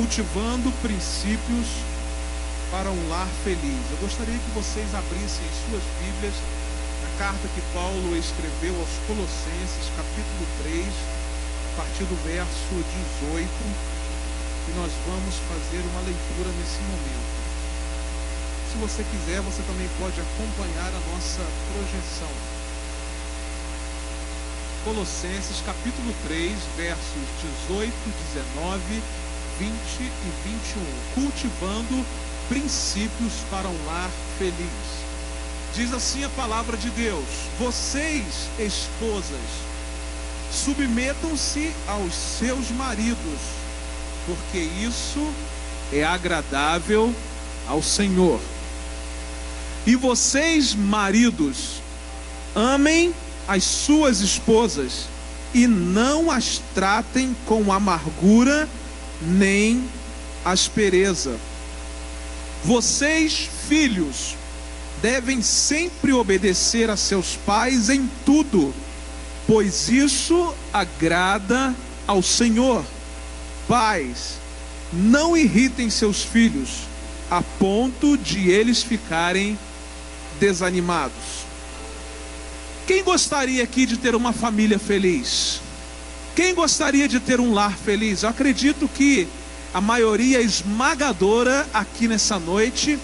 Cultivando princípios para um lar feliz. Eu gostaria que vocês abrissem suas Bíblias na carta que Paulo escreveu aos Colossenses, capítulo 3, a partir do verso 18, e nós vamos fazer uma leitura nesse momento. Se você quiser, você também pode acompanhar a nossa projeção. Colossenses, capítulo 3, versos 18, 19, 20 e 21. Cultivando princípios para um lar feliz. Diz assim a palavra de Deus: vocês, esposas, submetam-se aos seus maridos, porque isso é agradável ao Senhor. E vocês, maridos, amem as suas esposas e não as tratem com amargura nem aspereza. Vocês, filhos, devem sempre obedecer a seus pais em tudo, pois isso agrada ao Senhor. Pais, não irritem seus filhos a ponto de eles ficarem desanimados. Quem gostaria aqui de ter uma família feliz? Quem gostaria de ter um lar feliz? Eu acredito que a maioria esmagadora aqui nessa noite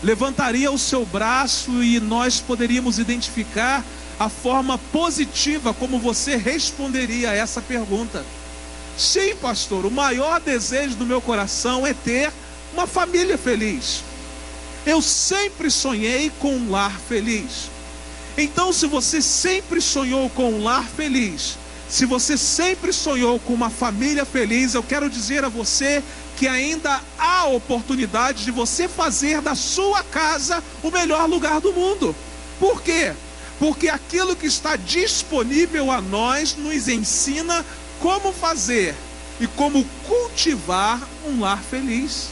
levantaria o seu braço e nós poderíamos identificar a forma positiva como você responderia a essa pergunta. Sim, pastor, o maior desejo do meu coração é ter uma família feliz. Eu sempre sonhei com um lar feliz. Então, se você sempre sonhou com um lar feliz, se você sempre sonhou com uma família feliz, eu quero dizer a você que ainda há oportunidade de você fazer da sua casa o melhor lugar do mundo. Por quê? Porque aquilo que está disponível a nós nos ensina como fazer e como cultivar um lar feliz.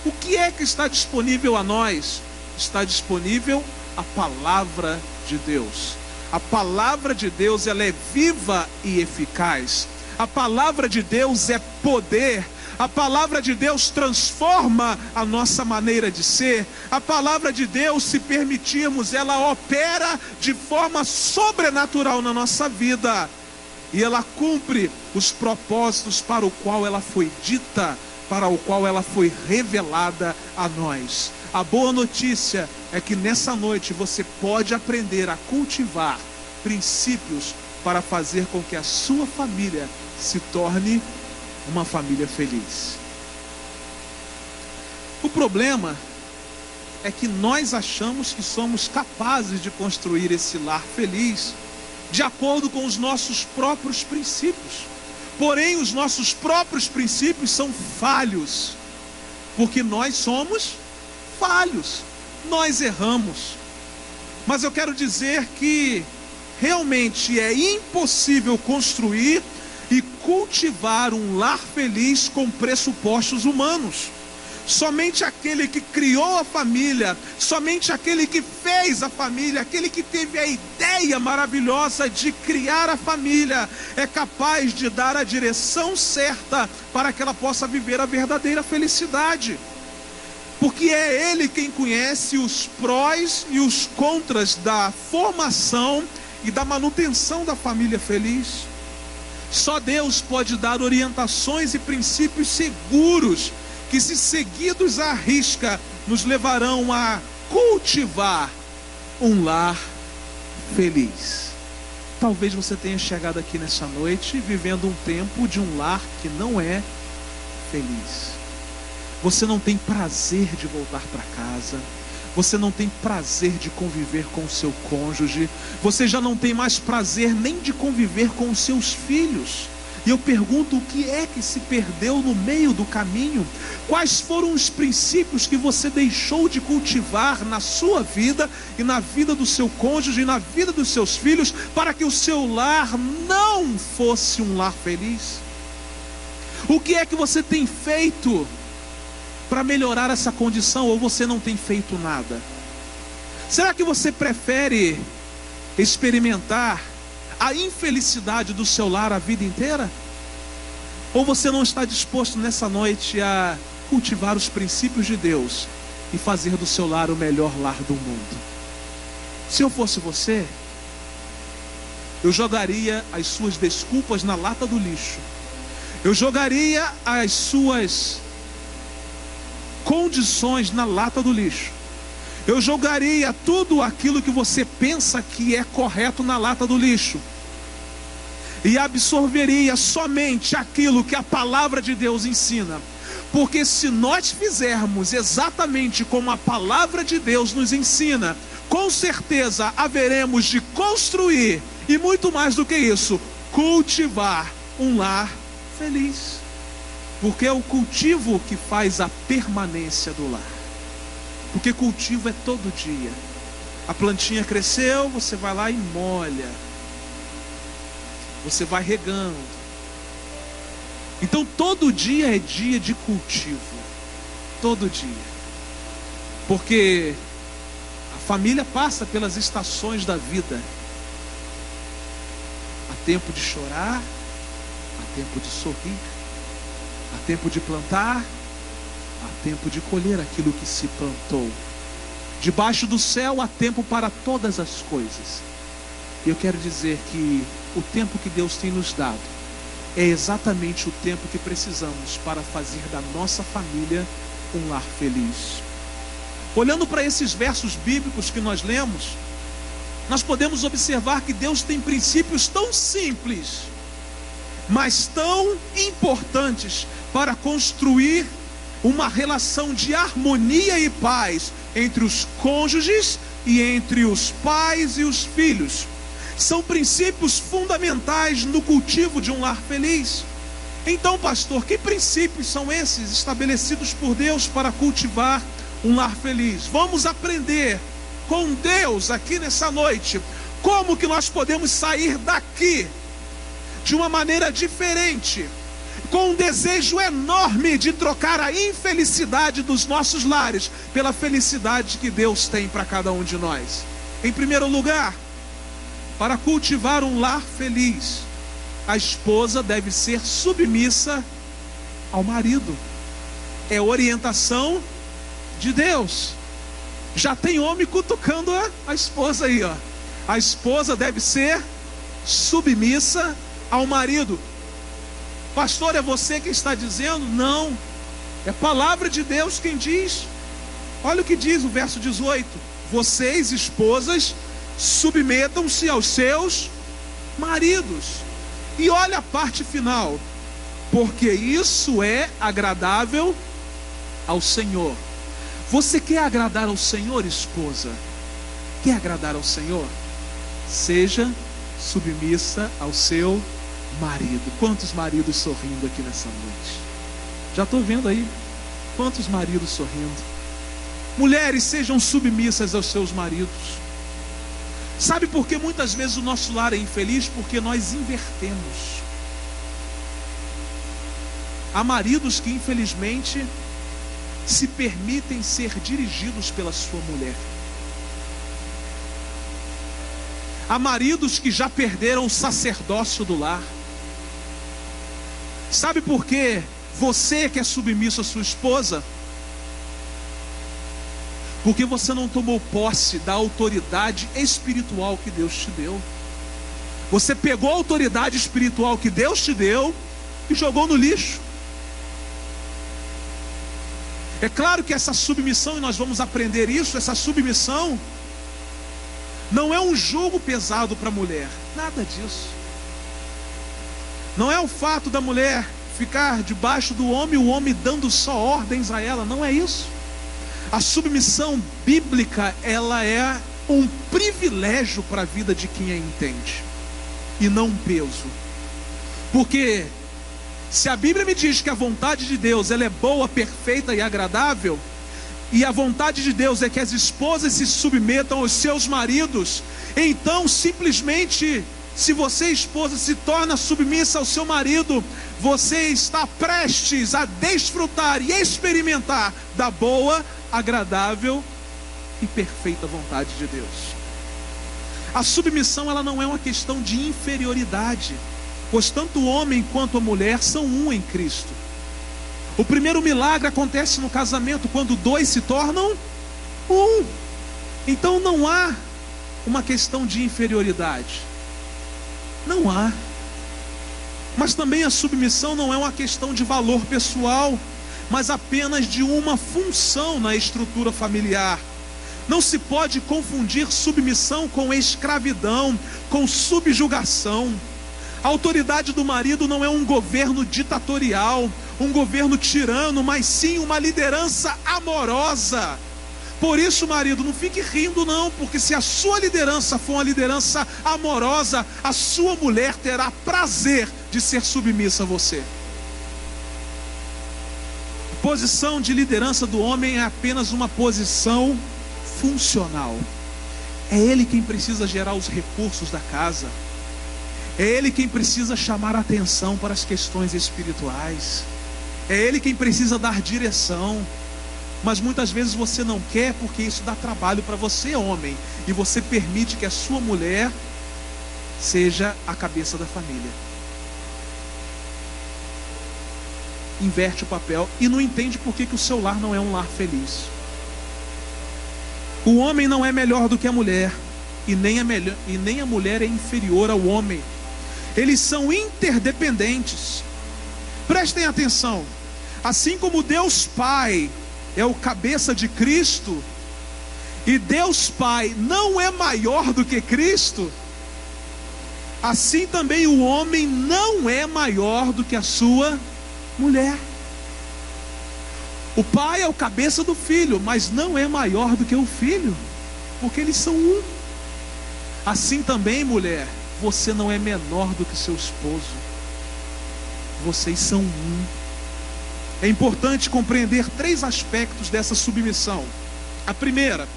O que é que está disponível a nós? Está disponível a palavra de Deus. A palavra de Deus, ela é viva e eficaz. A palavra de Deus é poder. A palavra de Deus transforma a nossa maneira de ser. A palavra de Deus, se permitirmos, ela opera de forma sobrenatural na nossa vida. E ela cumpre os propósitos para o qual ela foi dita, para o qual ela foi revelada a nós. A boa notícia é que nessa noite você pode aprender a cultivar princípios para fazer com que a sua família se torne uma família feliz. O problema é que nós achamos que somos capazes de construir esse lar feliz de acordo com os nossos próprios princípios. Porém, os nossos próprios princípios são falhos, porque nós somos falhos, nós erramos. Mas eu quero dizer que realmente é impossível construir e cultivar um lar feliz com pressupostos humanos. Somente aquele que criou a família, somente aquele que fez a família, aquele que teve a ideia maravilhosa de criar a família, é capaz de dar a direção certa para que ela possa viver a verdadeira felicidade. Porque é Ele quem conhece os prós e os contras da formação e da manutenção da família feliz. Só Deus pode dar orientações e princípios seguros que, se seguidos à risca, nos levarão a cultivar um lar feliz. Talvez você tenha chegado aqui nessa noite vivendo um tempo de um lar que não é feliz. Você não tem prazer de voltar para casa. Você não tem prazer de conviver com o seu cônjuge. Você já não tem mais prazer nem de conviver com os seus filhos. E eu pergunto, o que é que se perdeu no meio do caminho? Quais foram os princípios que você deixou de cultivar na sua vida e na vida do seu cônjuge e na vida dos seus filhos, para que o seu lar não fosse um lar feliz? O que é que você tem feito para melhorar essa condição, ou você não tem feito nada? Será que você prefere experimentar a infelicidade do seu lar a vida inteira? Ou você não está disposto nessa noite a cultivar os princípios de Deus e fazer do seu lar o melhor lar do mundo? Se eu fosse você, eu jogaria as suas desculpas na lata do lixo. Eu jogaria as suas condições na lata do lixo. Eu jogaria tudo aquilo que você pensa que é correto na lata do lixo. E absorveria somente aquilo que a palavra de Deus ensina. Porque se nós fizermos exatamente como a palavra de Deus nos ensina, com certeza haveremos de construir, e muito mais do que isso, cultivar um lar feliz. Porque é o cultivo que faz a permanência do lar. Porque cultivo é todo dia. A plantinha cresceu, você vai lá e molha. Você vai regando. Então todo dia é dia de cultivo. Todo dia. Porque a família passa pelas estações da vida. Há tempo de chorar, há tempo de sorrir, há tempo de plantar, há tempo de colher aquilo que se plantou. Debaixo do céu há tempo para todas as coisas. E eu quero dizer que o tempo que Deus tem nos dado é exatamente o tempo que precisamos para fazer da nossa família um lar feliz. Olhando para esses versos bíblicos que nós lemos, nós podemos observar que Deus tem princípios tão simples, mas tão importantes para construir uma relação de harmonia e paz entre os cônjuges e entre os pais e os filhos. São princípios fundamentais no cultivo de um lar feliz. Então, pastor, que princípios são esses estabelecidos por Deus para cultivar um lar feliz? Vamos aprender com Deus aqui nessa noite como que nós podemos sair daqui de uma maneira diferente, com um desejo enorme de trocar a infelicidade dos nossos lares pela felicidade que Deus tem para cada um de nós. Em primeiro lugar, para cultivar um lar feliz, a esposa deve ser submissa ao marido. É orientação de Deus. Já tem homem cutucando a esposa aí, ó. A esposa deve ser submissa ao marido. Pastor, é você que está dizendo? Não, é palavra de Deus quem diz. Olha o que diz o verso 18: vocês, esposas, submetam-se aos seus maridos. E olha a parte final: porque isso é agradável ao Senhor. Você quer agradar ao Senhor, esposa? Quer agradar ao Senhor? Seja submissa ao seu marido. Quantos maridos sorrindo aqui nessa noite? Já estou vendo aí. Quantos maridos sorrindo? Mulheres, sejam submissas aos seus maridos. Sabe por que muitas vezes o nosso lar é infeliz? Porque nós invertemos. Há maridos que infelizmente se permitem ser dirigidos pela sua mulher. Há maridos que já perderam o sacerdócio do lar. Sabe por quê? Você que é submisso à sua esposa, porque você não tomou posse da autoridade espiritual que Deus te deu. Você pegou a autoridade espiritual que Deus te deu e jogou no lixo. É claro que essa submissão, e nós vamos aprender isso, essa submissão não é um jugo pesado para a mulher. Nada disso. Não é o fato da mulher ficar debaixo do homem, o homem dando só ordens a ela. Não é isso. A submissão bíblica, ela é um privilégio para a vida de quem a entende, e não um peso. Porque se a Bíblia me diz que a vontade de Deus ela é boa, perfeita e agradável, e a vontade de Deus é que as esposas se submetam aos seus maridos, então simplesmente, se você, esposa, se torna submissa ao seu marido, você está prestes a desfrutar e experimentar da boa, agradável e perfeita vontade de Deus. A submissão ela não é uma questão de inferioridade. pois tanto o homem quanto a mulher são um em Cristo. O primeiro milagre acontece no casamento, quando dois se tornam um. Então não há uma questão de inferioridade. Não há. Mas também a submissão não é uma questão de valor pessoal, mas apenas de uma função na estrutura familiar. Não se pode confundir submissão com escravidão, com subjugação. A autoridade do marido não é um governo ditatorial, um governo tirano, mas sim uma liderança amorosa. Por isso, marido, não fique rindo não, porque se a sua liderança for uma liderança amorosa, a sua mulher terá prazer de ser submissa a você. A posição de liderança do homem é apenas uma posição funcional. É ele quem precisa gerar os recursos da casa. É ele quem precisa chamar a atenção para as questões espirituais. É ele quem precisa dar direção. Mas muitas vezes você não quer, porque isso dá trabalho para você, homem, e você permite que a sua mulher seja a cabeça da família. Inverte o papel e não entende por que o seu lar não é um lar feliz. O homem não é melhor do que a mulher, e nem a mulher é inferior ao homem. Eles são interdependentes. Prestem atenção. Assim como Deus Pai é o cabeça de Cristo, e Deus Pai não é maior do que Cristo, assim também o homem não é maior do que a sua mulher. O pai é o cabeça do filho, mas não é maior do que o filho, porque eles são um. Assim também, mulher, você não é menor do que seu esposo. Vocês são um. É importante compreender 3 aspectos dessa submissão. A primeira,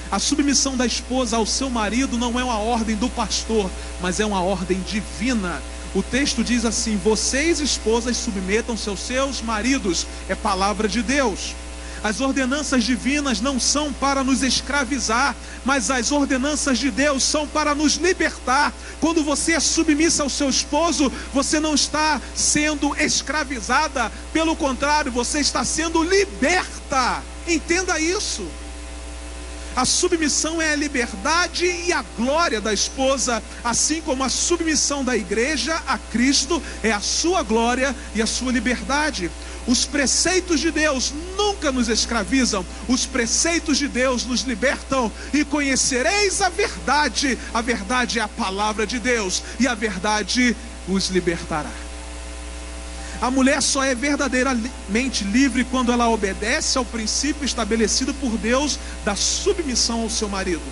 a submissão da esposa ao seu marido não é uma ordem do pastor, mas é uma ordem divina. O texto diz assim: vocês, esposas, submetam-se aos seus maridos. É palavra de Deus. As ordenanças divinas não são para nos escravizar, mas as ordenanças de Deus são para nos libertar. Quando você é submissa ao seu esposo, você não está sendo escravizada, pelo contrário, você está sendo liberta. Entenda isso. A submissão é a liberdade e a glória da esposa, assim como a submissão da igreja a Cristo é a sua glória e a sua liberdade. Os preceitos de Deus nunca nos escravizam, os preceitos de Deus nos libertam. E conhecereis a verdade é a palavra de Deus, e a verdade os libertará. A mulher só é verdadeiramente livre quando ela obedece ao princípio estabelecido por Deus da submissão ao seu marido.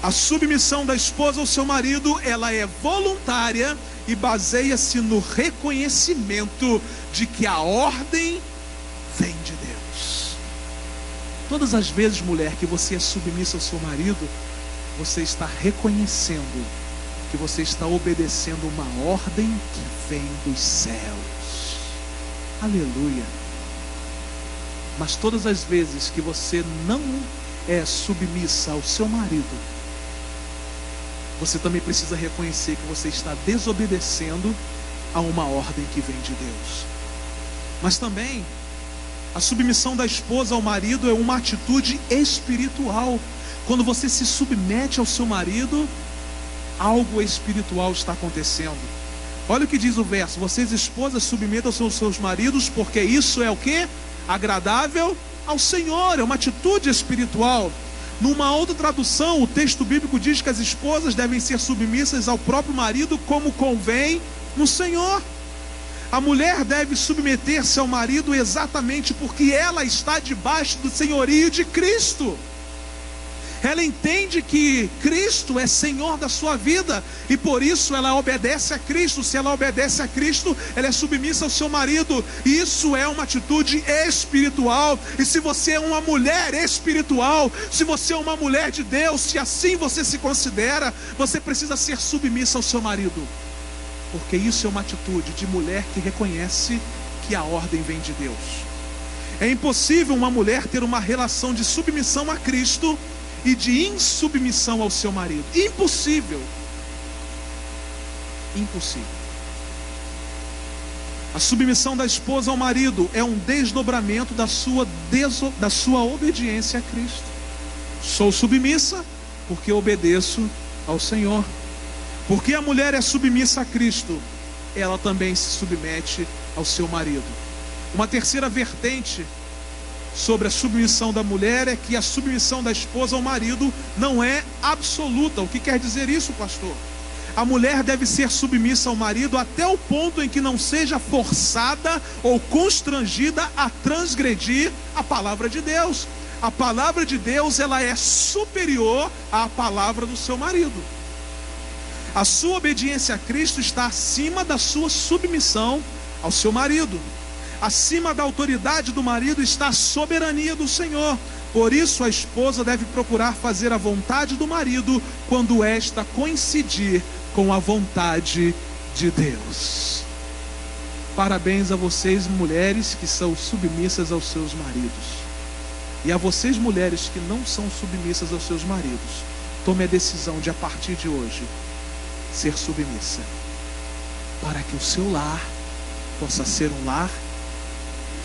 A submissão da esposa ao seu marido, ela é voluntária e baseia-se no reconhecimento de que a ordem vem de Deus. Todas as vezes, mulher, que você é submissa ao seu marido, você está reconhecendo que você está obedecendo uma ordem que vem dos céus. Aleluia. Mas todas as vezes que você não é submissa ao seu marido, você também precisa reconhecer que você está desobedecendo a uma ordem que vem de Deus. Mas também a submissão da esposa ao marido é uma atitude espiritual. Quando você se submete ao seu marido, algo espiritual está acontecendo. Olha o que diz o verso: vocês, esposas, submetam-se aos seus maridos, porque isso é o que? Agradável ao Senhor. É uma atitude espiritual. Numa outra tradução, o texto bíblico diz que as esposas devem ser submissas ao próprio marido, como convém no Senhor. A mulher deve submeter-se ao marido exatamente porque ela está debaixo do senhorio de Cristo. Ela entende que Cristo é Senhor da sua vida, e por isso ela obedece a Cristo. Se ela obedece a Cristo, ela é submissa ao seu marido. E isso é uma atitude espiritual. E se você é uma mulher espiritual, se você é uma mulher de Deus, se assim você se considera, você precisa ser submissa ao seu marido, porque isso é uma atitude de mulher que reconhece que a ordem vem de Deus. É impossível uma mulher ter uma relação de submissão a Cristo e de insubmissão ao seu marido. Impossível. Impossível. A submissão da esposa ao marido é um desdobramento da sua obediência a Cristo. Sou submissa porque obedeço ao Senhor. Porque a mulher é submissa a Cristo, ela também se submete ao seu marido. Uma terceira vertente sobre a submissão da mulher é que a submissão da esposa ao marido não é absoluta. O que quer dizer isso, pastor? A mulher deve ser submissa ao marido até o ponto em que não seja forçada ou constrangida a transgredir a palavra de Deus. A palavra de Deus, ela é superior à palavra do seu marido. A sua obediência a Cristo está acima da sua submissão ao seu marido. Acima da autoridade do marido está a soberania do Senhor. Por isso a esposa deve procurar fazer a vontade do marido quando esta coincidir com a vontade de Deus. Parabéns a vocês, mulheres que são submissas aos seus maridos. E a vocês, mulheres que não são submissas aos seus maridos, tome a decisão de, a partir de hoje, ser submissa, para que o seu lar possa ser um lar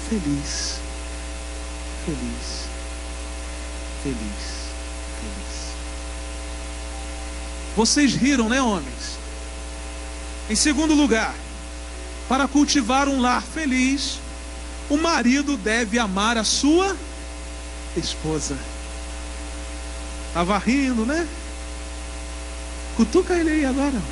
feliz, feliz, feliz, feliz. Vocês riram, né, homens? Em segundo lugar, para cultivar um lar feliz, o marido deve amar a sua esposa. Estava rindo, né? Cutuca ele aí agora.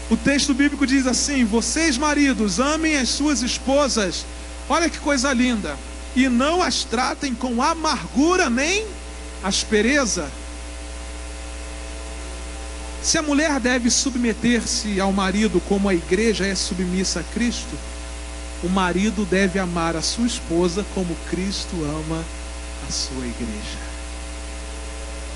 O texto bíblico diz assim: vocês, maridos, amem as suas esposas. Olha que coisa linda. E não as tratem com amargura nem aspereza. Se a mulher deve submeter-se ao marido como a igreja é submissa a Cristo, o marido deve amar a sua esposa como Cristo ama a sua igreja.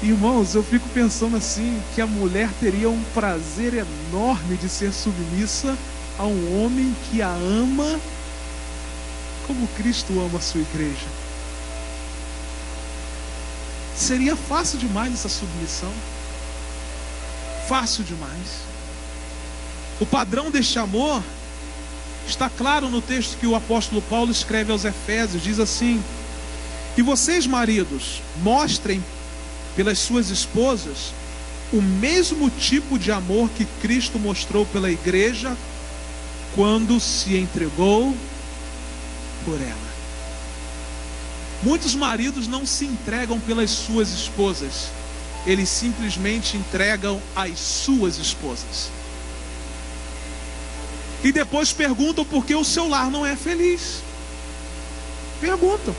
Irmãos, eu fico pensando assim, que a mulher teria um prazer enorme de ser submissa a um homem que a ama como Cristo ama a sua igreja. Seria fácil demais essa submissão. Fácil demais. O padrão deste amor está claro no texto que o apóstolo Paulo escreve aos Efésios. Diz assim: e vocês, maridos, mostrem pelas suas esposas o mesmo tipo de amor que Cristo mostrou pela igreja quando se entregou por ela. Muitos maridos não se entregam pelas suas esposas, eles simplesmente entregam as suas esposas. E depois perguntam por que o seu lar não é feliz. Perguntam.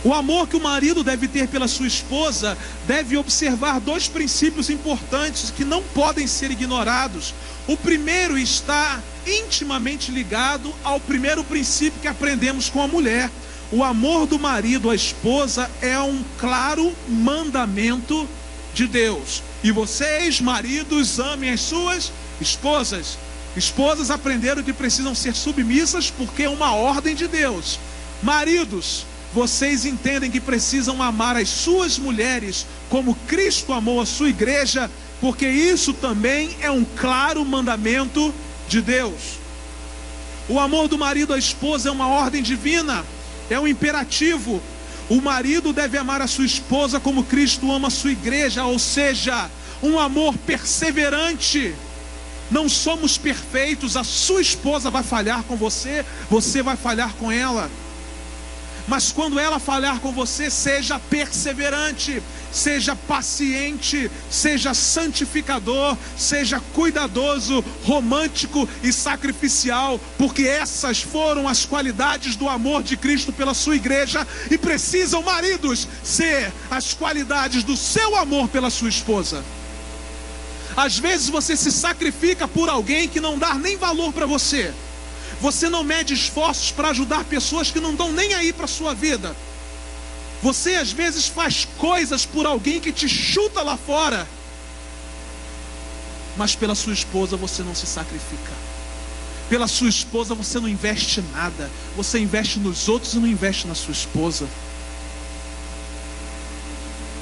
O amor que o marido deve ter pela sua esposa deve observar dois princípios importantes que não podem ser ignorados. O primeiro está intimamente ligado ao primeiro princípio que aprendemos com a mulher. O amor do marido à esposa é um claro mandamento de Deus. E vocês, maridos, amem as suas esposas. Esposas aprenderam que precisam ser submissas porque é uma ordem de Deus. Maridos, vocês entendem que precisam amar as suas mulheres como Cristo amou a sua igreja, porque isso também é um claro mandamento de Deus. O amor do marido à esposa é uma ordem divina, é um imperativo. O marido deve amar a sua esposa como Cristo ama a sua igreja, ou seja, um amor perseverante. Não somos perfeitos, a sua esposa vai falhar com você, você vai falhar com ela. Mas quando ela falhar com você, seja perseverante, seja paciente, seja santificador, seja cuidadoso, romântico e sacrificial, porque essas foram as qualidades do amor de Cristo pela sua igreja, e precisam, maridos, ser as qualidades do seu amor pela sua esposa. Às vezes você se sacrifica por alguém que não dá nem valor para você. Você não mede esforços para ajudar pessoas que não estão nem aí para a sua vida. Você às vezes faz coisas por alguém que te chuta lá fora, mas pela sua esposa você não se sacrifica. Pela sua esposa você não investe nada. Você investe nos outros e não investe na sua esposa.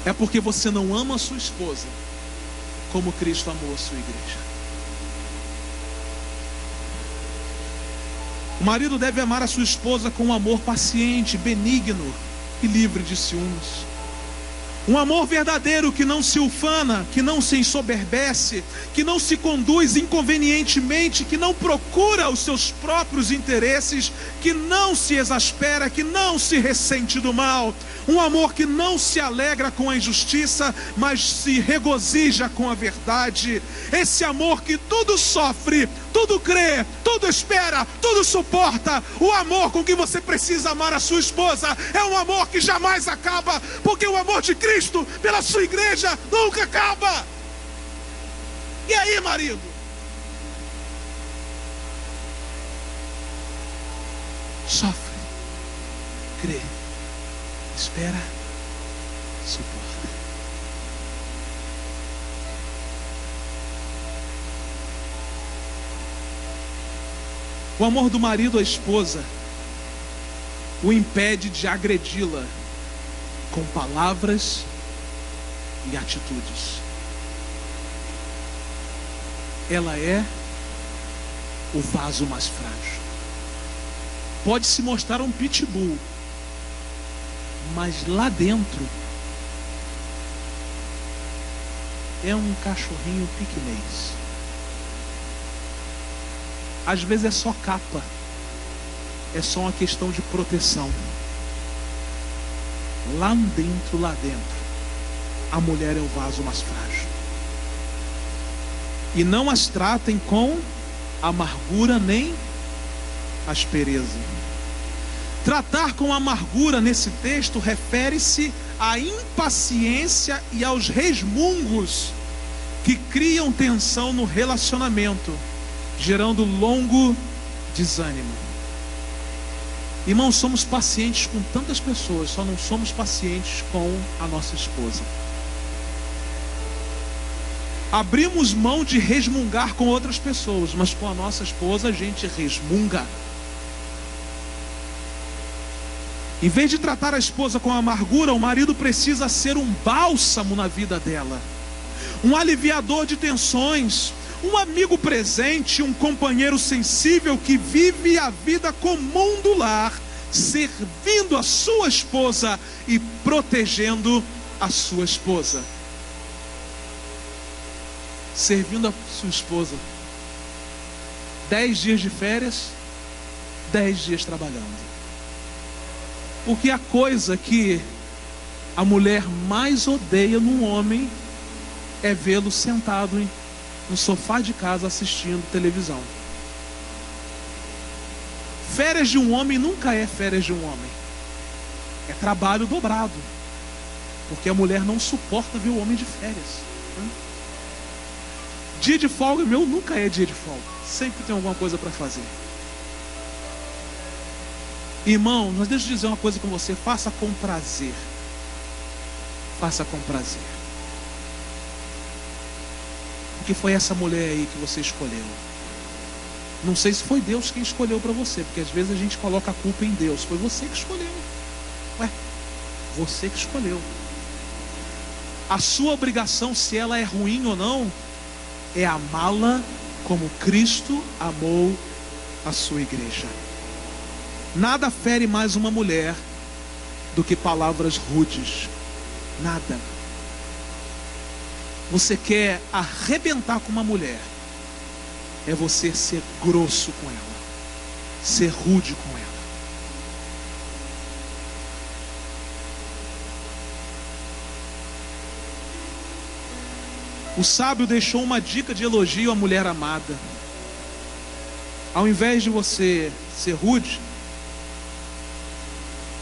É porque você não ama a sua esposa como Cristo amou a sua igreja. O marido deve amar a sua esposa com um amor paciente, benigno e livre de ciúmes. Um amor verdadeiro que não se ufana, que não se ensoberbece, que não se conduz inconvenientemente, que não procura os seus próprios interesses, que não se exaspera, que não se ressente do mal. Um amor que não se alegra com a injustiça, mas se regozija com a verdade. Esse amor que tudo sofre, tudo crê, tudo espera, tudo suporta. O amor com que você precisa amar a sua esposa é um amor que jamais acaba, porque o amor de Cristo pela sua igreja nunca acaba. E aí, marido? Sofre, crê, espera, suporta. O amor do marido à esposa o impede de agredi-la com palavras e atitudes. Ela é o vaso mais frágil. Pode se mostrar um pitbull, mas lá dentro é um cachorrinho piquenês. Às vezes é só capa, é só uma questão de proteção. Lá dentro, a mulher é o vaso mais frágil. E não as tratem com amargura nem aspereza. Tratar com amargura nesse texto refere-se à impaciência e aos resmungos que criam tensão no relacionamento, gerando longo desânimo. Irmãos, somos pacientes com tantas pessoas, só não somos pacientes com a nossa esposa. Abrimos mão de resmungar com outras pessoas, mas com a nossa esposa a gente resmunga. Em vez de tratar a esposa com amargura, o marido precisa ser um bálsamo na vida dela, um aliviador de tensões, um amigo presente, um companheiro sensível que vive a vida comum do lar, servindo a sua esposa e protegendo a sua esposa. Servindo a sua esposa. 10 dias de férias, 10 dias trabalhando. Porque a coisa que a mulher mais odeia num homem é vê-lo sentado no sofá de casa assistindo televisão. Férias de um homem nunca é férias de um homem. É trabalho dobrado. Porque a mulher não suporta ver o homem de férias. Dia de folga meu nunca é dia de folga. Sempre tem alguma coisa para fazer. Irmão, mas deixa eu dizer uma coisa com você. Faça com prazer. Faça com prazer. Porque foi essa mulher aí que você escolheu. Não sei se foi Deus quem escolheu para você, porque às vezes a gente coloca a culpa em Deus. Foi você que escolheu. Ué, você que escolheu. A sua obrigação, se ela é ruim ou não, é amá-la como Cristo amou a sua igreja. Nada fere mais uma mulher do que palavras rudes. Nada. Você quer arrebentar com uma mulher, é você ser grosso com ela, ser rude com ela. O sábio deixou uma dica de elogio à mulher amada. Ao invés de você ser rude,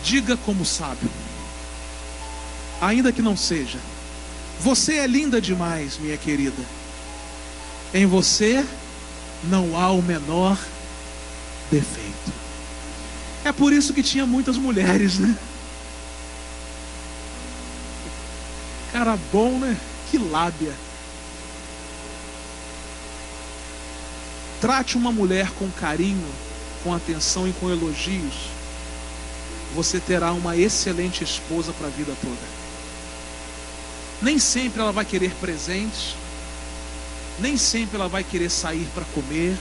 diga como sábio, ainda que não seja: você é linda demais, minha querida. Em você não há o menor defeito. É por isso que tinha muitas mulheres, né? Cara bom, né? Que lábia. Trate uma mulher com carinho, com atenção e com elogios. Você terá uma excelente esposa para a vida toda. Nem sempre ela vai querer presentes, nem sempre ela vai querer sair para comer,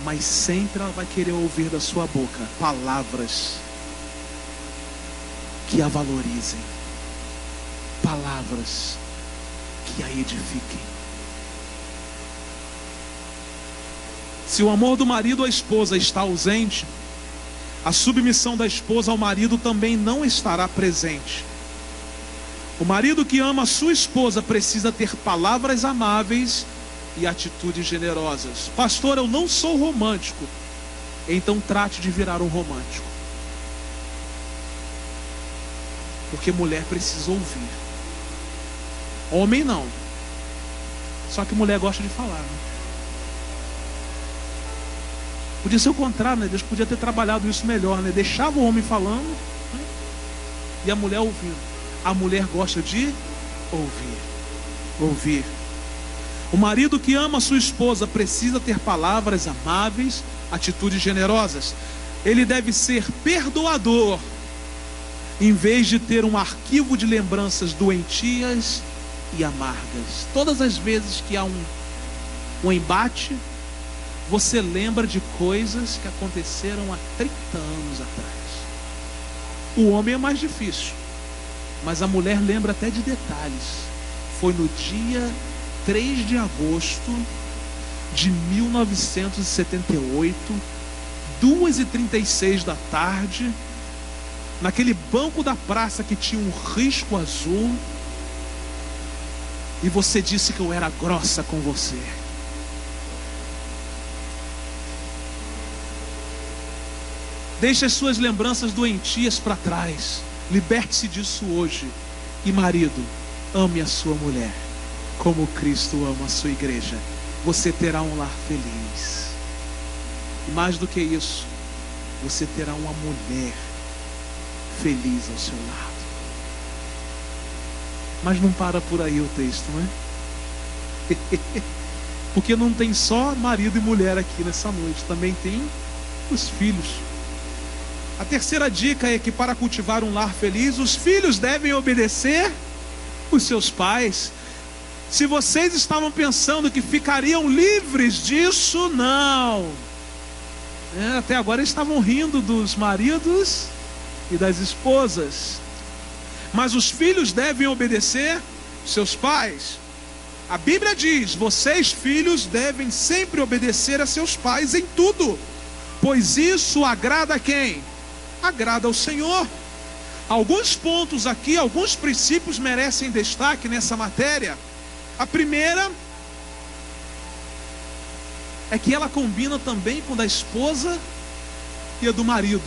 mas sempre ela vai querer ouvir da sua boca palavras que a valorizem, palavras que a edifiquem. Se o amor do marido à esposa está ausente, a submissão da esposa ao marido também não estará presente. O marido que ama a sua esposa precisa ter palavras amáveis e atitudes generosas. Pastor, eu não sou romântico. Então trate de virar um romântico. Porque mulher precisa ouvir. Homem não. Só que mulher gosta de falar, né? Podia ser o contrário, né? Deus podia ter trabalhado isso melhor, né? Deixava o homem falando, né? E a mulher ouvindo. A mulher gosta de ouvir. O marido que ama a sua esposa precisa ter palavras amáveis, atitudes generosas. Ele deve ser perdoador, em vez de ter um arquivo de lembranças doentias e amargas. Todas as vezes que há um embate, você lembra de coisas que aconteceram há 30 anos atrás. O homem é mais difícil, mas a mulher lembra até de detalhes. Foi no dia 3 de agosto de 1978, 2h36 da tarde, naquele banco da praça que tinha um risco azul, e você disse que eu era grossa com você. Deixe as suas lembranças doentias para trás. Liberte-se disso hoje. E marido, ame a sua mulher como Cristo ama a sua igreja. Você terá um lar feliz. E mais do que isso, você terá uma mulher feliz ao seu lado. Mas não para por aí o texto, não é? Porque não tem só marido e mulher aqui nessa noite, também tem os filhos. A terceira dica é que para cultivar um lar feliz, os filhos devem obedecer os seus pais. Se vocês estavam pensando que ficariam livres disso, não. Até agora eles estavam rindo dos maridos e das esposas. Mas os filhos devem obedecer seus pais. A Bíblia diz: vocês filhos devem sempre obedecer a seus pais em tudo, pois isso agrada a quem? Agrada ao Senhor. Alguns pontos aqui, alguns princípios merecem destaque nessa matéria. A primeira é que ela combina também com a da esposa e a do marido.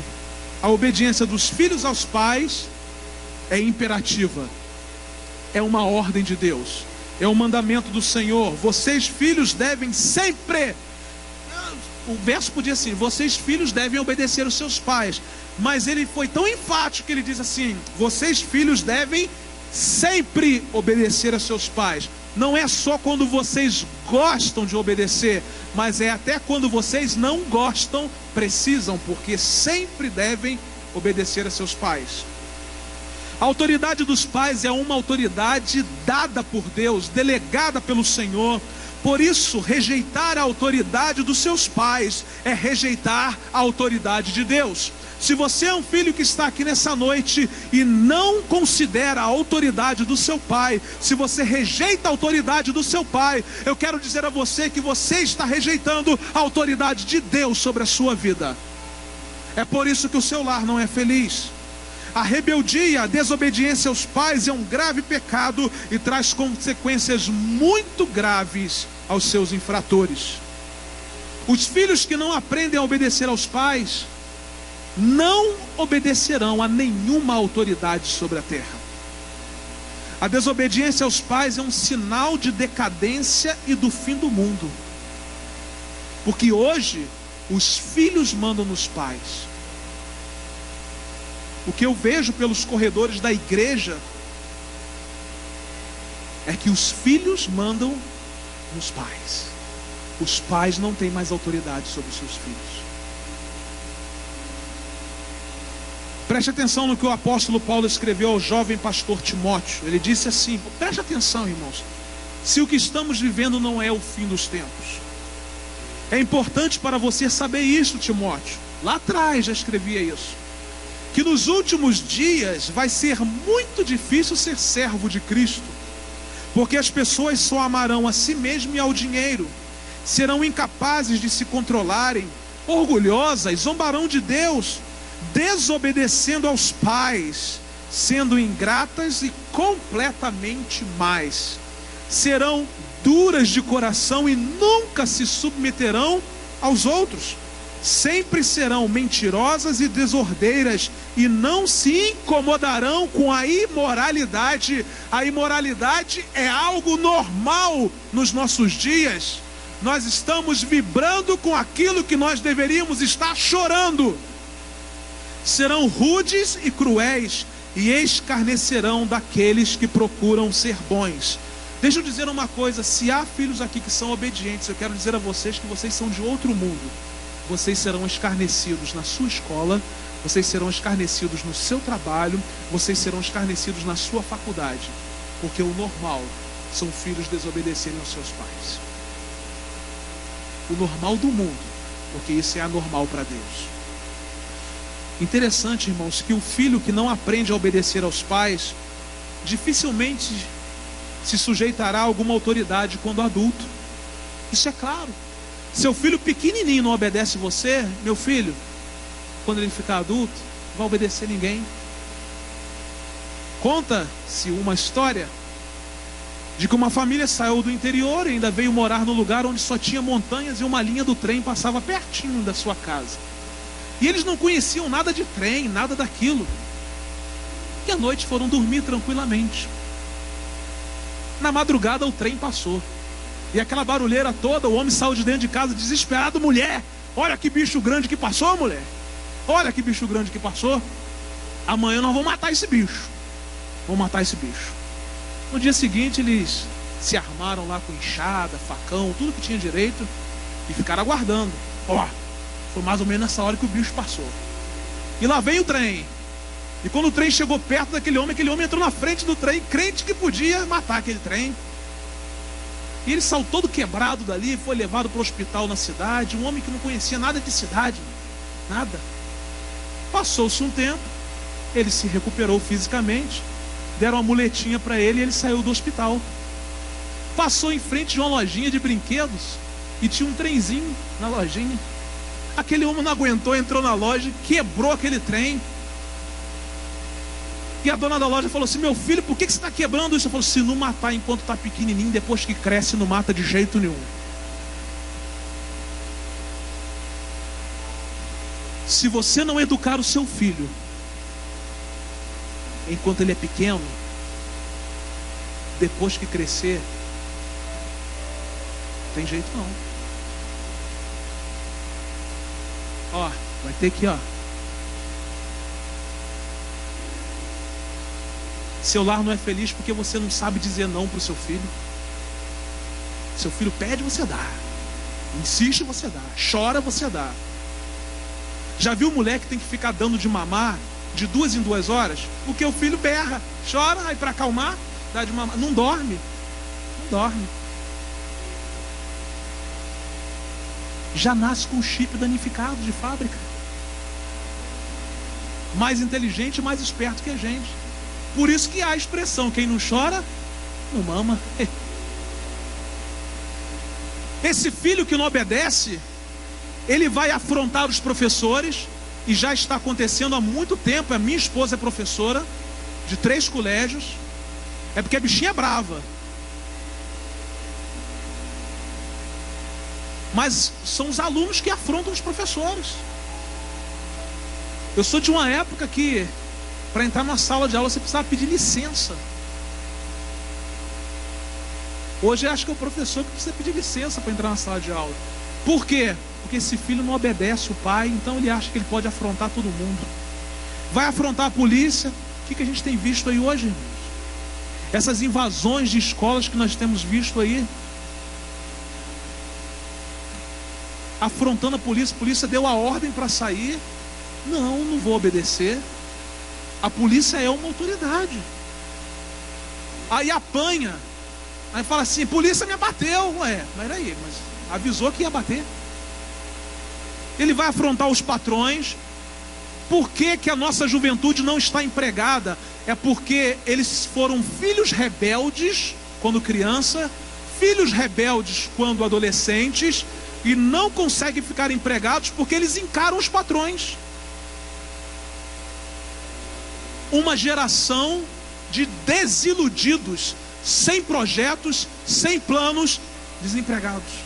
A obediência dos filhos aos pais é imperativa, é uma ordem de Deus, é um mandamento do Senhor. Vocês filhos devem sempre, o verso podia assim, vocês filhos devem obedecer os seus pais, mas ele foi tão enfático que ele diz assim: vocês filhos devem sempre obedecer a seus pais. Não é só quando vocês gostam de obedecer, mas é até quando vocês não gostam, precisam, porque sempre devem obedecer a seus pais. A autoridade dos pais é uma autoridade dada por Deus, delegada pelo Senhor. Por isso, rejeitar a autoridade dos seus pais é rejeitar a autoridade de Deus. Se você é um filho que está aqui nessa noite e não considera a autoridade do seu pai, se você rejeita a autoridade do seu pai, eu quero dizer a você que você está rejeitando a autoridade de Deus sobre a sua vida. É por isso que o seu lar não é feliz. A rebeldia, a desobediência aos pais é um grave pecado e traz consequências muito graves aos seus infratores. Os filhos que não aprendem a obedecer aos pais não obedecerão a nenhuma autoridade sobre a terra. A desobediência aos pais é um sinal de decadência e do fim do mundo, porque hoje os filhos mandam nos pais. O que eu vejo pelos corredores da igreja é que os filhos mandam nos pais. Os pais não têm mais autoridade sobre os seus filhos. Preste atenção no que o apóstolo Paulo escreveu ao jovem pastor Timóteo. Ele disse assim, preste atenção, irmãos: se o que estamos vivendo não é o fim dos tempos, É importante para você saber isso, Timóteo. Lá atrás já escrevia isso. Que nos últimos dias vai ser muito difícil ser servo de Cristo. Porque as pessoas só amarão a si mesmo e ao dinheiro. Serão incapazes de se controlarem, orgulhosas, zombarão de Deus, desobedecendo aos pais, sendo ingratas e completamente más. Serão duras de coração e nunca se submeterão aos outros. Sempre serão mentirosas e desordeiras e não se incomodarão com a imoralidade. A imoralidade é algo normal nos nossos dias. Nós estamos vibrando com aquilo que nós deveríamos estar chorando. Serão rudes e cruéis e escarnecerão daqueles que procuram ser bons. Deixa eu dizer uma coisa, se há filhos aqui que são obedientes, eu quero dizer a vocês que vocês são de outro mundo. Vocês serão escarnecidos na sua escola, vocês serão escarnecidos no seu trabalho, vocês serão escarnecidos na sua faculdade, porque o normal são filhos desobedecerem aos seus pais. O normal do mundo, porque isso é anormal para Deus. Interessante, irmãos, que o filho que não aprende a obedecer aos pais dificilmente se sujeitará a alguma autoridade quando adulto. Isso é claro. Seu filho pequenininho não obedece você, meu filho, quando ele ficar adulto, não vai obedecer ninguém. Conta-se uma história de que uma família saiu do interior e ainda veio morar no lugar onde só tinha montanhas e uma linha do trem passava pertinho da sua casa. E eles não conheciam nada de trem, nada daquilo. E à noite foram dormir tranquilamente. Na madrugada o trem passou. E aquela barulheira toda, o homem saiu de dentro de casa desesperado. Mulher, olha que bicho grande que passou, mulher. Olha que bicho grande que passou. Amanhã nós vamos matar esse bicho. Vamos matar esse bicho. No dia seguinte eles se armaram lá com enxada, facão, tudo que tinha direito. E ficaram aguardando. Ó, foi mais ou menos nessa hora que o bicho passou. E lá vem o trem. E quando o trem chegou perto daquele homem, aquele homem entrou na frente do trem, crente que podia matar aquele trem. E ele saiu todo quebrado dali, foi levado para o hospital na cidade. Um homem que não conhecia nada de cidade, nada. Passou-se um tempo, ele se recuperou fisicamente, deram uma muletinha para ele e ele saiu do hospital. Passou em frente de uma lojinha de brinquedos e tinha um trenzinho na lojinha. Aquele homem não aguentou, entrou na loja, quebrou aquele trem. E a dona da loja falou assim: meu filho, por que você está quebrando isso? Eu falei: se não matar enquanto está pequenininho, depois que cresce não mata de jeito nenhum. Se você não educar o seu filho enquanto ele é pequeno, depois que crescer, não tem jeito não. Ó, vai ter que, ó. Seu lar não é feliz porque você não sabe dizer não para o seu filho. Seu filho pede, você dá. Insiste, você dá. Chora, você dá. Já viu mulher que tem que ficar dando de mamar de 2 em 2 horas? Porque o filho berra, chora, aí para acalmar, dá de mamar. Não dorme. Não dorme. Já nasce com o chip danificado de fábrica. Mais inteligente, mais esperto que a gente. Por isso que há a expressão: quem não chora, não mama. Esse filho que não obedece, ele vai afrontar os professores, e já está acontecendo há muito tempo. A minha esposa é professora de 3 colégios. É porque a bichinha é brava. Mas são os alunos que afrontam os professores. Eu sou de uma época que para entrar numa sala de aula você precisava pedir licença. Hoje eu acho que é o professor que precisa pedir licença para entrar na sala de aula. Por quê? Porque esse filho não obedece o pai, então ele acha que ele pode afrontar todo mundo. Vai afrontar a polícia. O que a gente tem visto aí hoje, irmãos? Essas invasões de escolas que nós temos visto aí. Afrontando a polícia deu a ordem para sair. Não vou obedecer. A polícia é uma autoridade. Aí apanha. Aí fala assim: polícia me abateu. Ué, mas aí, mas avisou que ia bater. ele vai afrontar os patrões. Por que que a nossa juventude não está empregada? É porque eles foram filhos rebeldes quando criança, filhos rebeldes quando adolescentes, e não conseguem ficar empregados porque eles encaram os patrões. Uma geração de desiludidos, sem projetos, sem planos, desempregados.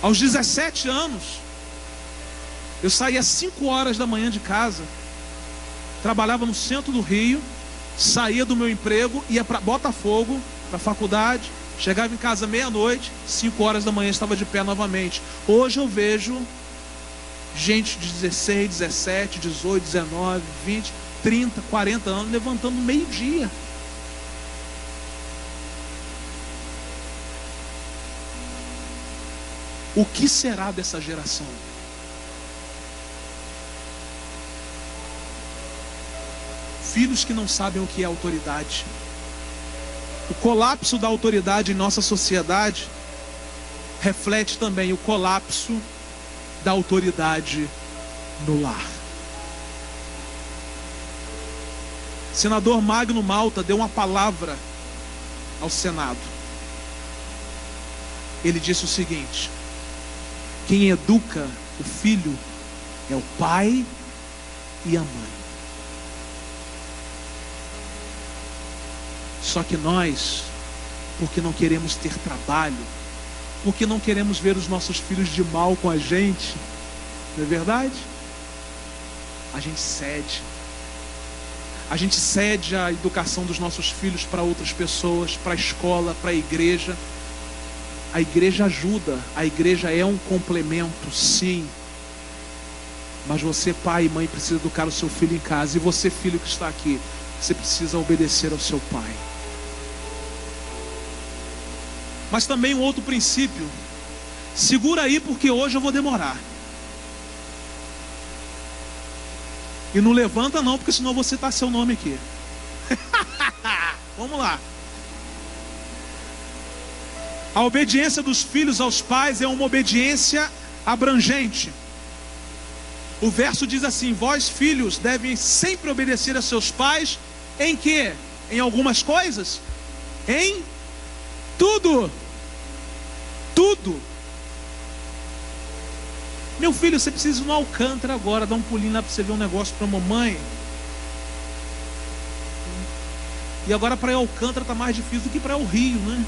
Aos 17 anos, eu saía às 5 horas da manhã de casa, trabalhava no centro do Rio, saía do meu emprego, ia para Botafogo, para a faculdade, chegava em casa meia-noite, 5 horas da manhã estava de pé novamente. Hoje eu vejo gente de 16, 17, 18, 19, 20, 30, 40 anos levantando meio-dia. O que será dessa geração? Filhos que não sabem o que é autoridade. O colapso da autoridade em nossa sociedade reflete também o colapso da autoridade no lar. Senador Magno Malta deu uma palavra ao Senado. Ele disse o seguinte: quem educa o filho é o pai e a mãe. Só que nós, porque não queremos ter trabalho, porque não queremos ver os nossos filhos de mal com a gente, não é verdade? A gente cede. A gente cede a educação dos nossos filhos para outras pessoas, para a escola, para a igreja. A igreja ajuda, a igreja é um complemento, sim. Mas você, pai e mãe, precisa educar o seu filho em casa. E você, filho que está aqui, você precisa obedecer ao seu pai. Mas também um outro princípio. Segura aí, porque hoje eu vou demorar. E não levanta não, porque senão eu vou citar seu nome aqui. Vamos lá. A obediência dos filhos aos pais é uma obediência abrangente. O verso diz assim: vós, filhos, devem sempre obedecer a seus pais. Em quê? Em algumas coisas? Em tudo. Tudo. Meu filho, você precisa ir no Alcântara agora, dar um pulinho lá para você ver um negócio para a mamãe. E agora para ir ao Alcântara está mais difícil do que para ir ao Rio, né?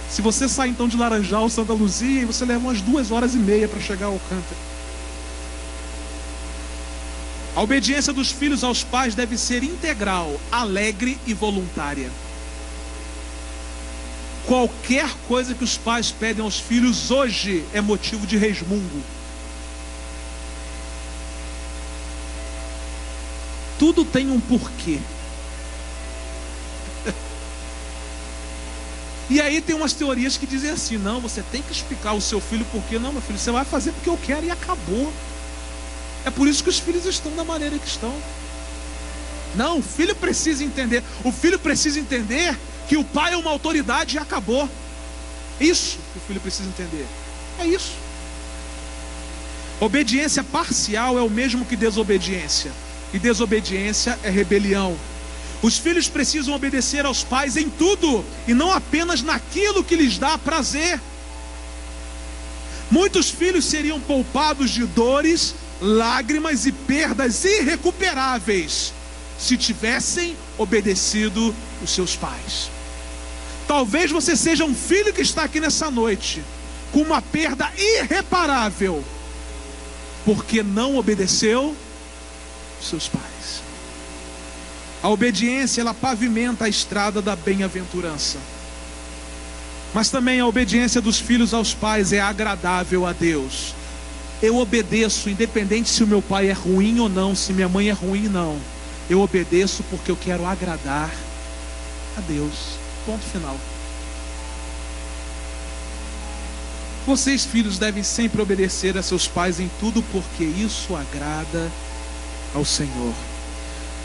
Se você sair então de Laranjal, Santa Luzia, você leva umas 2h30 para chegar ao Alcântara. A obediência dos filhos aos pais deve ser integral, alegre e voluntária. Qualquer coisa que os pais pedem aos filhos hoje é motivo de resmungo. Tudo tem um porquê. E aí tem umas teorias que dizem assim: não, você tem que explicar ao seu filho por quê. Não, meu filho, você vai fazer porque eu quero e acabou. É por isso que os filhos estão da maneira que estão. Não, o filho precisa entender. O filho precisa entender que o pai é uma autoridade e acabou. Isso que o filho precisa entender. É isso. Obediência parcial é o mesmo que desobediência. E desobediência é rebelião. Os filhos precisam obedecer aos pais em tudo, e não apenas naquilo que lhes dá prazer. Muitos filhos seriam poupados de dores, lágrimas e perdas irrecuperáveis se tivessem obedecido os seus pais. Talvez você seja um filho que está aqui nessa noite com uma perda irreparável, porque não obedeceu os seus pais. A obediência, ela pavimenta a estrada da bem-aventurança. Mas também a obediência dos filhos aos pais é agradável a Deus. Eu obedeço independente se o meu pai é ruim ou não, se minha mãe é ruim ou não. Eu obedeço porque eu quero agradar a Deus. Ponto final. Vocês, filhos, devem sempre obedecer a seus pais em tudo, porque isso agrada ao Senhor.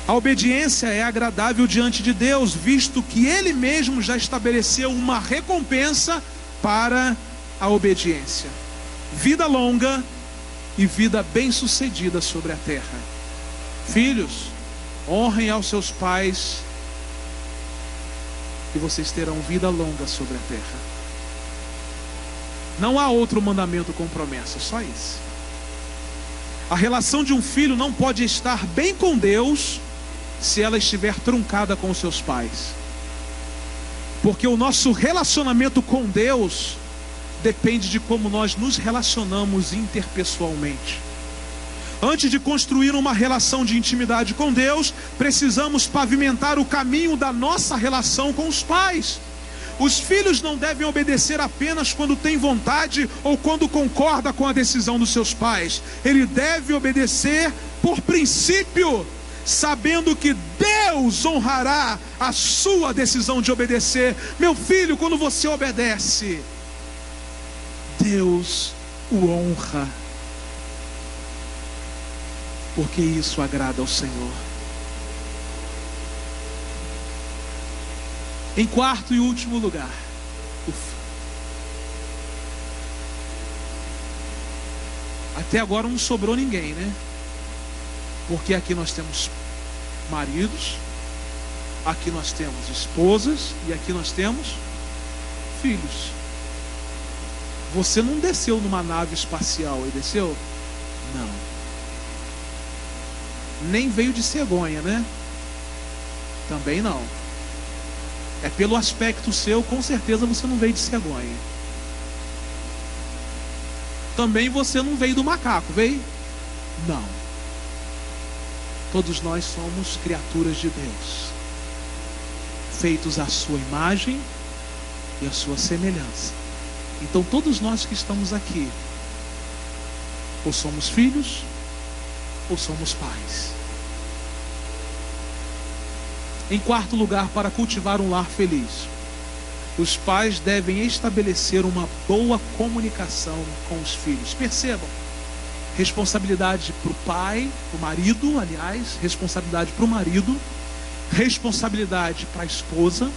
A obediência é agradável diante de Deus, visto que Ele mesmo já estabeleceu uma recompensa para a obediência. Vida longa e vida bem-sucedida sobre a terra. Filhos, honrem aos seus pais e vocês terão vida longa sobre a terra. Não há outro mandamento com promessa, só isso. A relação de um filho não pode estar bem com Deus se ela estiver truncada com os seus pais. Porque o nosso relacionamento com Deus depende de como nós nos relacionamos interpessoalmente. Antes de construir uma relação de intimidade com Deus, precisamos pavimentar o caminho da nossa relação com os pais. Os filhos não devem obedecer apenas quando tem vontade ou quando concorda com a decisão dos seus pais. Ele deve obedecer por princípio, sabendo que Deus honrará a sua decisão de obedecer. Meu filho, quando você obedece, Deus o honra, porque isso agrada ao Senhor. Em quarto e último lugar, até agora não sobrou ninguém, né? Porque aqui nós temos maridos, aqui nós temos esposas e aqui nós temos filhos. Você não desceu numa nave espacial, e desceu? Não. Nem veio de cegonha, né? Também não. É pelo aspecto seu, com certeza você não veio de cegonha. Também você não veio do macaco, veio? Não. Todos nós somos criaturas de Deus, feitos à sua imagem e à sua semelhança. Então todos nós que estamos aqui, ou somos filhos, ou somos pais. Em quarto lugar, para cultivar um lar feliz, os pais devem estabelecer uma boa comunicação com os filhos. Percebam, responsabilidade para o pai, para o marido, aliás, responsabilidade para o marido, responsabilidade para a esposa,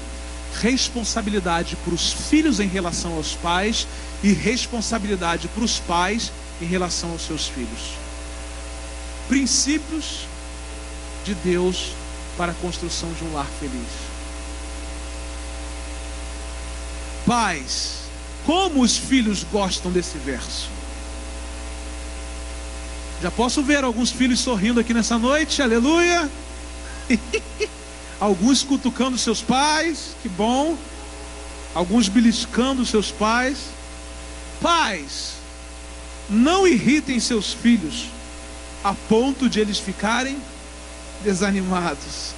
responsabilidade para os filhos em relação aos pais e responsabilidade para os pais em relação aos seus filhos. Princípios de Deus para a construção de um lar feliz. Pais, como os filhos gostam desse verso. Já posso ver alguns filhos sorrindo aqui nessa noite, aleluia. Alguns cutucando seus pais, que bom. Alguns beliscando seus pais. Pais, não irritem seus filhos a ponto de eles ficarem desanimados.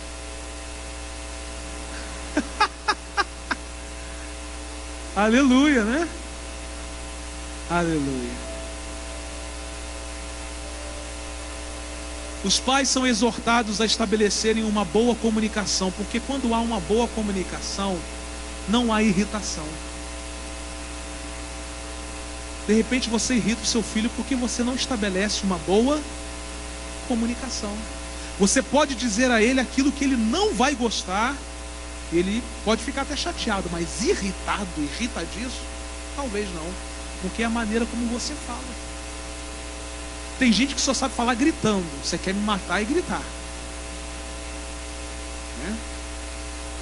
Aleluia, né? Aleluia. Os pais são exortados a estabelecerem uma boa comunicação, porque quando há uma boa comunicação, não há irritação. De repente você irrita o seu filho porque você não estabelece uma boa comunicação. Você pode dizer a ele aquilo que ele não vai gostar, ele pode ficar até chateado, mas irritadíssimo, talvez não, porque é a maneira como você fala. Tem gente que só sabe falar gritando. Você quer me matar e gritar, né?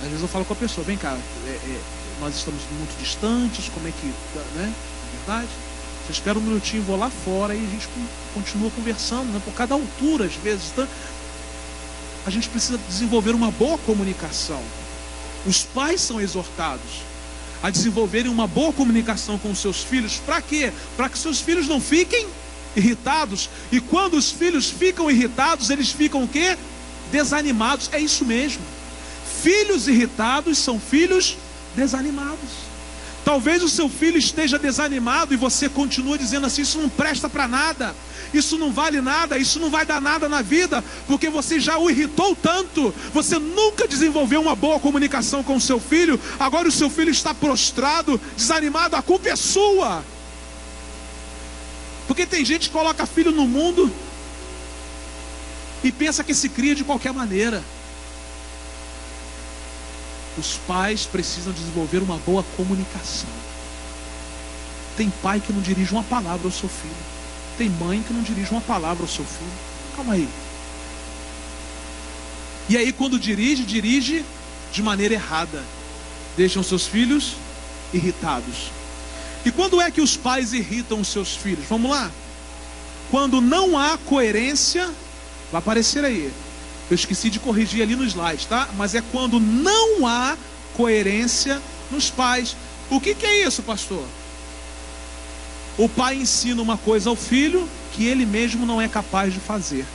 Às vezes eu falo com a pessoa, vem cá, nós estamos muito distantes, como é que, né? É verdade? Você espera um minutinho, vou lá fora e a gente continua conversando, né? Por cada altura, às vezes, tá? A gente precisa desenvolver uma boa comunicação. Os pais são exortados a desenvolverem uma boa comunicação com os seus filhos. Para quê? Para que seus filhos não fiquem irritados. E quando os filhos ficam irritados, eles ficam o quê? Desanimados. É isso mesmo. Filhos irritados são filhos desanimados. Talvez o seu filho esteja desanimado e você continua dizendo assim: isso não presta para nada, isso não vale nada, isso não vai dar nada na vida, porque você já o irritou tanto, você nunca desenvolveu uma boa comunicação com o seu filho. Agora o seu filho está prostrado, desanimado, a culpa é sua. Porque tem gente que coloca filho no mundo e pensa que se cria de qualquer maneira. Os pais precisam desenvolver uma boa comunicação. Tem pai que não dirige uma palavra ao seu filho. Tem mãe que não dirige uma palavra ao seu filho. Calma aí. E aí quando dirige de maneira errada. Deixam seus filhos irritados. E quando é que os pais irritam os seus filhos? Vamos lá. Quando não há coerência, vai aparecer aí. Eu esqueci de corrigir ali no slide, tá? Mas é quando não há coerência nos pais. O que é isso, pastor? O pai ensina uma coisa ao filho que ele mesmo não é capaz de fazer.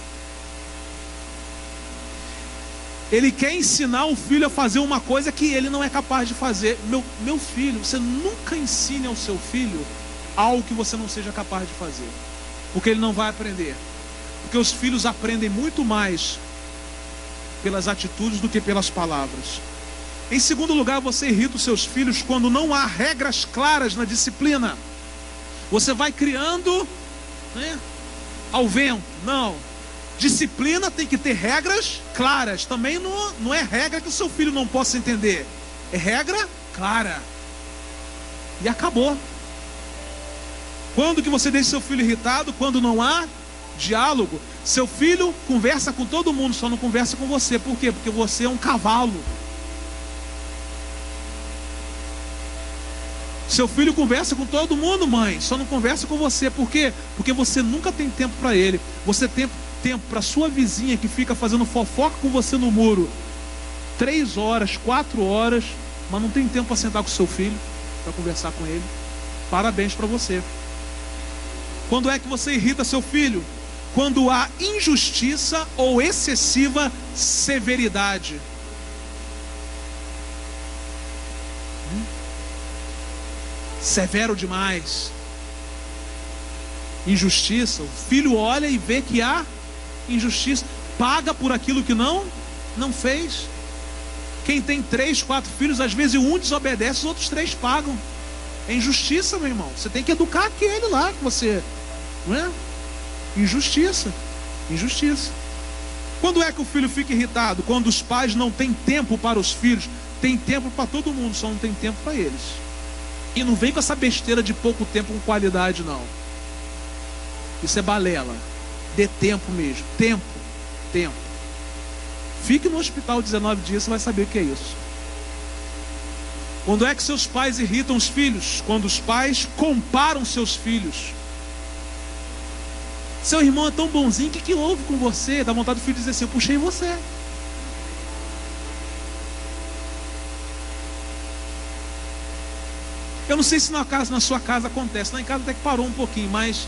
Ele quer ensinar o filho a fazer uma coisa que ele não é capaz de fazer. Meu filho, você nunca ensine ao seu filho algo que você não seja capaz de fazer. Porque ele não vai aprender. Porque os filhos aprendem muito mais pelas atitudes do que pelas palavras. Em segundo lugar, você irrita os seus filhos quando não há regras claras na disciplina. Você vai criando, né, ao vento. Não. Disciplina tem que ter regras claras. Também não é regra que o seu filho não possa entender. É regra clara. E acabou. Quando que você deixa seu filho irritado? Quando não há diálogo. Seu filho conversa com todo mundo, só não conversa com você. Por quê? Porque você é um cavalo. Seu filho conversa com todo mundo, mãe, só não conversa com você. Por quê? Porque você nunca tem tempo para ele. Você tem tempo para sua vizinha que fica fazendo fofoca com você no muro 3 horas, 4 horas, mas não tem tempo para sentar com seu filho, para conversar com ele. Parabéns para você. Quando é que você irrita seu filho? Quando há injustiça ou excessiva severidade. Severo demais. Injustiça. O filho olha e vê que há injustiça. Paga por aquilo que não fez. Quem tem 3, 4 filhos, às vezes um desobedece, os outros 3 pagam. É injustiça, meu irmão. Você tem que educar aquele lá que você... Não é? Injustiça. Injustiça. Quando é que o filho fica irritado? Quando os pais não têm tempo para os filhos. Tem tempo para todo mundo, só não tem tempo para eles. E não vem com essa besteira de pouco tempo com qualidade, não. Isso é balela. Dê tempo mesmo. Tempo. Fique no hospital 19 dias, você vai saber o que é isso. Quando é que seus pais irritam os filhos? Quando os pais comparam seus filhos. Seu irmão é tão bonzinho, o que houve com você? Dá vontade do filho dizer assim: eu puxei você. Eu não sei se na sua casa acontece. Lá em casa até que parou um pouquinho, mas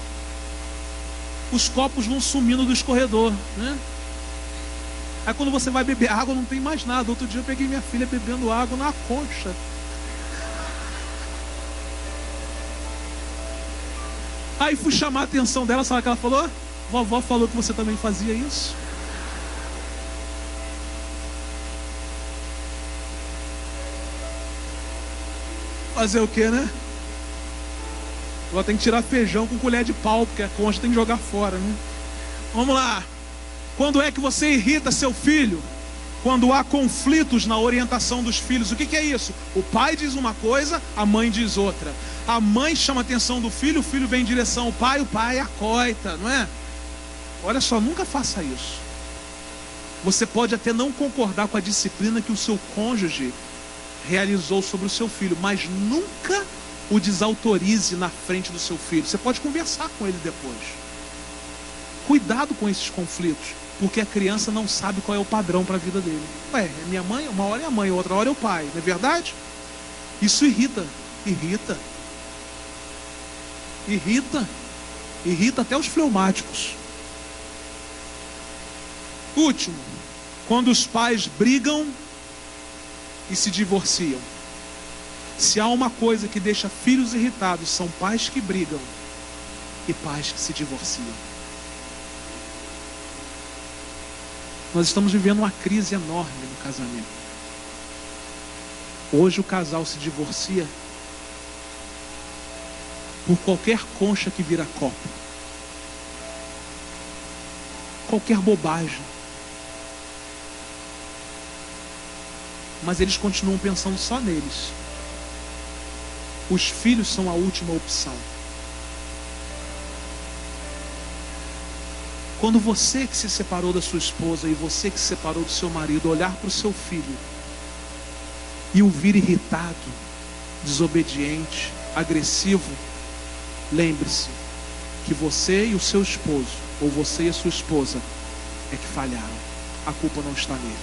os copos vão sumindo do escorredor, né? Aí quando você vai beber água não tem mais nada. Outro dia eu peguei minha filha bebendo água na concha. Aí fui chamar a atenção dela, sabe o que ela falou? Vovó falou que você também fazia isso. Fazer o que, né? Agora tem que tirar feijão com colher de pau, porque a concha tem que jogar fora, né? Vamos lá. Quando é que você irrita seu filho? Quando há conflitos na orientação dos filhos. O que é isso? O pai diz uma coisa, a mãe diz outra. A mãe chama a atenção do filho, o filho vem em direção ao pai, o pai acoita, não é? Olha só, nunca faça isso. Você pode até não concordar com a disciplina que o seu cônjuge realizou sobre o seu filho, mas nunca o desautorize na frente do seu filho. Você pode conversar com ele depois. Cuidado com esses conflitos, porque a criança não sabe qual é o padrão para a vida dele. Ué, é minha mãe, uma hora é a mãe, outra hora é o pai, não é verdade? Isso irrita até os fleumáticos. Último, quando os pais brigam e se divorciam. Se há uma coisa que deixa filhos irritados, são pais que brigam e pais que se divorciam. Nós estamos vivendo uma crise enorme no casamento. Hoje o casal se divorcia por qualquer concha que vira copo. Qualquer bobagem. Mas eles continuam pensando só neles. os filhos são a última opção. Quando você que se separou da sua esposa e você que se separou do seu marido olhar para o seu filho e o vir irritado, desobediente, agressivo, lembre-se que você e o seu esposo, ou você e a sua esposa, é que falharam. A culpa não está nele.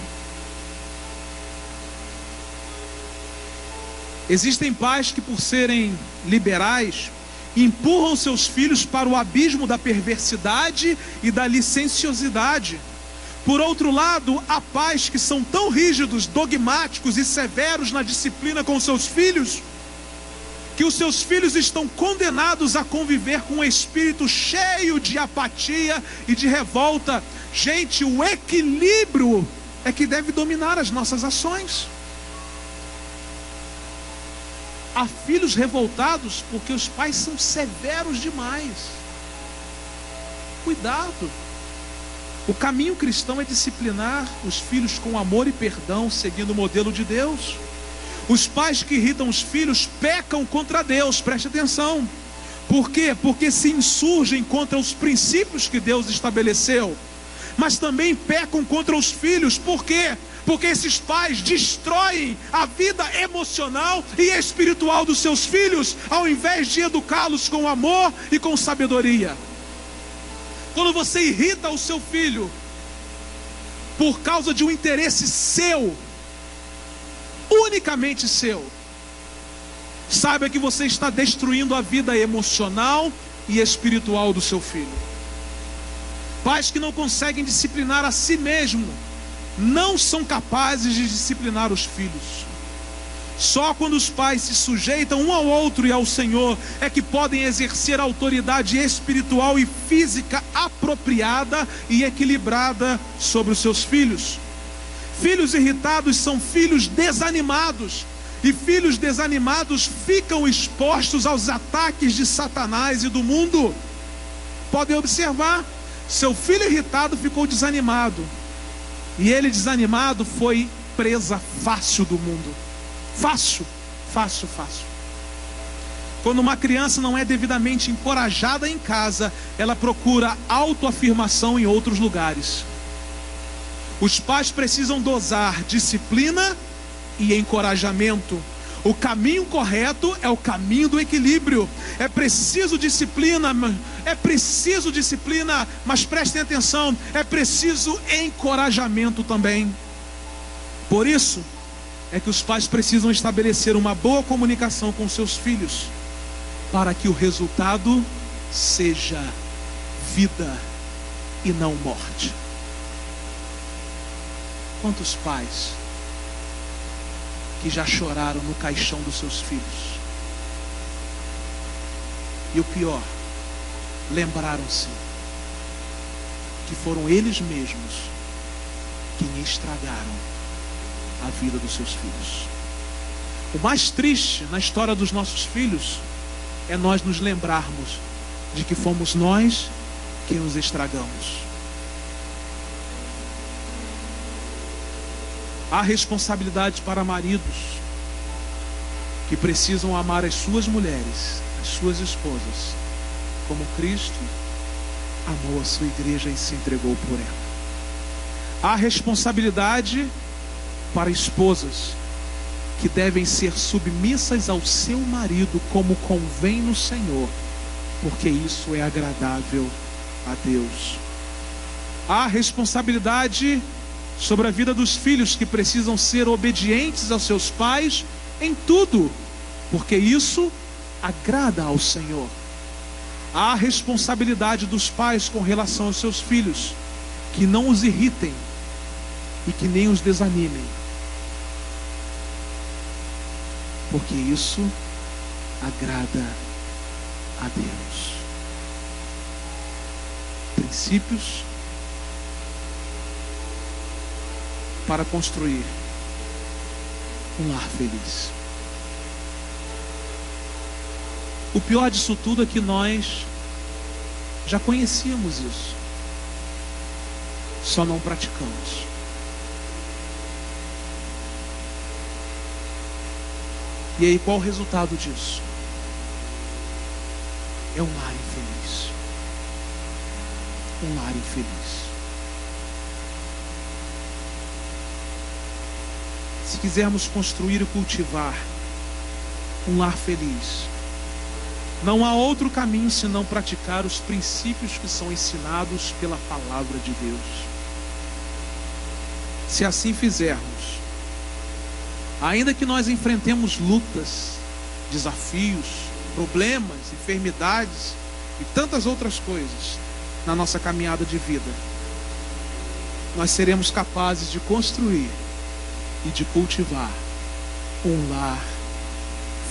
Existem pais que, por serem liberais, empurram seus filhos para o abismo da perversidade e da licenciosidade. Por outro lado, há pais que são tão rígidos, dogmáticos e severos na disciplina com seus filhos, que os seus filhos estão condenados a conviver com um espírito cheio de apatia e de revolta. Gente, o equilíbrio é que deve dominar as nossas ações. Há filhos revoltados porque os pais são severos demais. Cuidado. O caminho cristão é disciplinar os filhos com amor e perdão, seguindo o modelo de Deus. Os pais que irritam os filhos pecam contra Deus, preste atenção. Por quê? Porque se insurgem contra os princípios que Deus estabeleceu. Mas também pecam contra os filhos. Por quê? Porque esses pais destroem a vida emocional e espiritual dos seus filhos, ao invés de educá-los com amor e com sabedoria. Quando você irrita o seu filho por causa de um interesse seu, unicamente seu, saiba que você está destruindo a vida emocional e espiritual do seu filho. Pais que não conseguem disciplinar a si mesmo não são capazes de disciplinar os filhos. Só quando os pais se sujeitam um ao outro e ao Senhor é que podem exercer autoridade espiritual e física apropriada e equilibrada sobre os seus filhos. Filhos irritados são filhos desanimados, e filhos desanimados ficam expostos aos ataques de Satanás e do mundo. Podem observar, seu filho irritado ficou desanimado, e ele desanimado foi presa fácil do mundo. Fácil. Quando uma criança não é devidamente encorajada em casa, ela procura autoafirmação em outros lugares. Os pais precisam dosar disciplina e encorajamento. O caminho correto é o caminho do equilíbrio. É preciso disciplina, mas prestem atenção, é preciso encorajamento também. Por isso é que os pais precisam estabelecer uma boa comunicação com seus filhos, para que o resultado seja vida e não morte. Quantos pais que já choraram no caixão dos seus filhos? E o pior, lembraram-se que foram eles mesmos quem estragaram a vida dos seus filhos. O mais triste na história dos nossos filhos é nós nos lembrarmos de que fomos nós quem os estragamos. Há responsabilidade para maridos que precisam amar as suas mulheres, as suas esposas, como Cristo amou a sua igreja e se entregou por ela. Há responsabilidade para esposas que devem ser submissas ao seu marido como convém no Senhor, porque isso é agradável a Deus. Há responsabilidade sobre a vida dos filhos que precisam ser obedientes aos seus pais em tudo, porque isso agrada ao Senhor. Há responsabilidade dos pais com relação aos seus filhos, que não os irritem e que nem os desanimem, porque isso agrada a Deus. Princípios para construir um lar feliz. O pior disso tudo é que nós já conhecíamos isso, só não praticamos. E aí, qual o resultado disso? é um lar infeliz. Um lar infeliz. Se quisermos construir e cultivar um lar feliz, não há outro caminho senão praticar os princípios que são ensinados pela palavra de Deus. Se assim fizermos, ainda que nós enfrentemos lutas, desafios, problemas, enfermidades e tantas outras coisas na nossa caminhada de vida, nós seremos capazes de construir e de cultivar um lar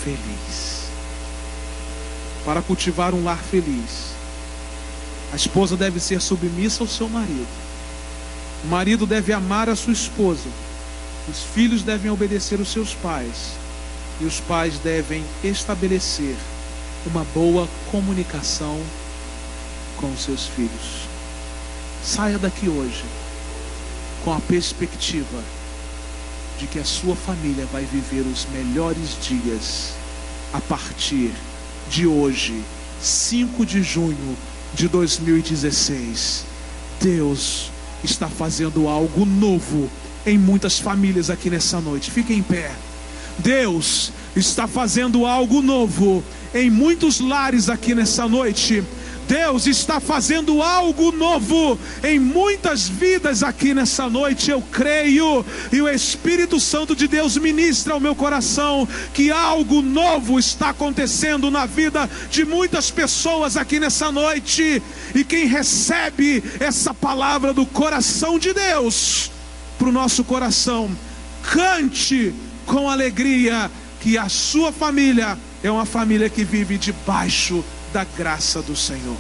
feliz. Para cultivar um lar feliz, a esposa deve ser submissa ao seu marido. O marido deve amar a sua esposa. Os filhos devem obedecer os seus pais. E os pais devem estabelecer uma boa comunicação com os seus filhos. Saia daqui hoje com a perspectiva de que a sua família vai viver os melhores dias a partir de hoje, 5 de junho de 2016. Deus está fazendo algo novo em muitas famílias aqui nessa noite. Fiquem em pé. Deus está fazendo algo novo em muitos lares aqui nessa noite. Deus está fazendo algo novo em muitas vidas aqui nessa noite. Eu creio, e o Espírito Santo de Deus ministra ao meu coração que algo novo está acontecendo na vida de muitas pessoas aqui nessa noite. E quem recebe essa palavra do coração de Deus para o nosso coração, cante com alegria que a sua família é uma família que vive debaixo da graça do Senhor.